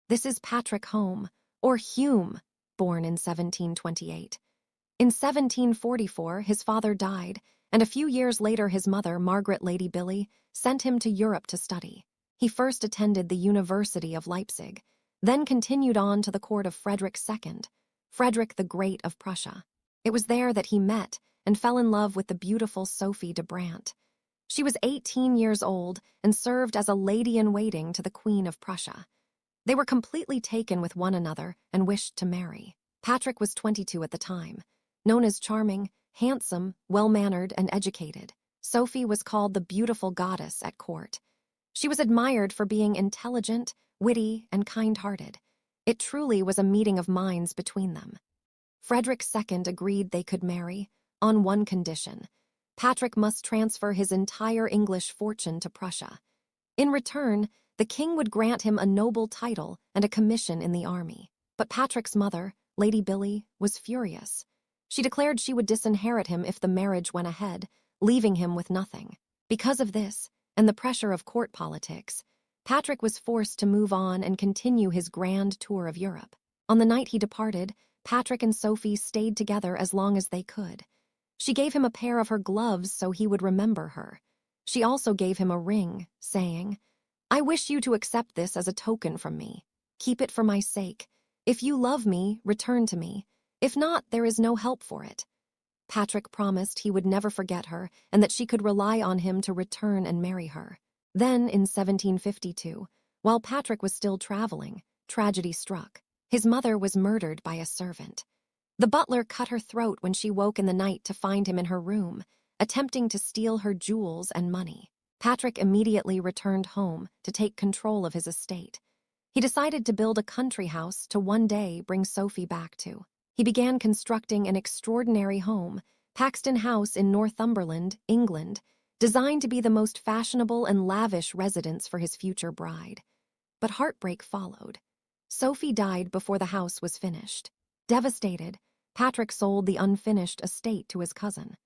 This is Patrick Home, or Hume, born in 1728. In 1744, his father died, and a few years later his mother, Margaret Lady Billy, sent him to Europe to study. He first attended the University of Leipzig, then continued on to the court of Frederick II, Frederick the Great of Prussia. It was there that he met and fell in love with the beautiful Sophie de Brandt. She was 18 years old and served as a lady-in-waiting to the Queen of Prussia. They were completely taken with one another and wished to marry. Patrick was 22 at the time. Known as charming, handsome, well-mannered, and educated, Sophie was called the beautiful goddess at court. She was admired for being intelligent, witty, and kind-hearted. It truly was a meeting of minds between them. Frederick II agreed they could marry, on one condition. Patrick must transfer his entire English fortune to Prussia. In return, the king would grant him a noble title and a commission in the army. But Patrick's mother, Lady Billy, was furious. She declared she would disinherit him if the marriage went ahead, leaving him with nothing. Because of this, and the pressure of court politics, Patrick was forced to move on and continue his grand tour of Europe. On the night he departed, Patrick and Sophie stayed together as long as they could. She gave him a pair of her gloves so he would remember her. She also gave him a ring, saying, "I wish you to accept this as a token from me. Keep it for my sake. If you love me, return to me. If not, there is no help for it." Patrick promised he would never forget her and that she could rely on him to return and marry her. Then, in 1752, while Patrick was still traveling, tragedy struck. His mother was murdered by a servant. The butler cut her throat when she woke in the night to find him in her room, attempting to steal her jewels and money. Patrick immediately returned home to take control of his estate. He decided to build a country house to one day bring Sophie back to. He began constructing an extraordinary home, Paxton House in Northumberland, England, designed to be the most fashionable and lavish residence for his future bride. But heartbreak followed. Sophie died before the house was finished. Devastated, Patrick sold the unfinished estate to his cousin.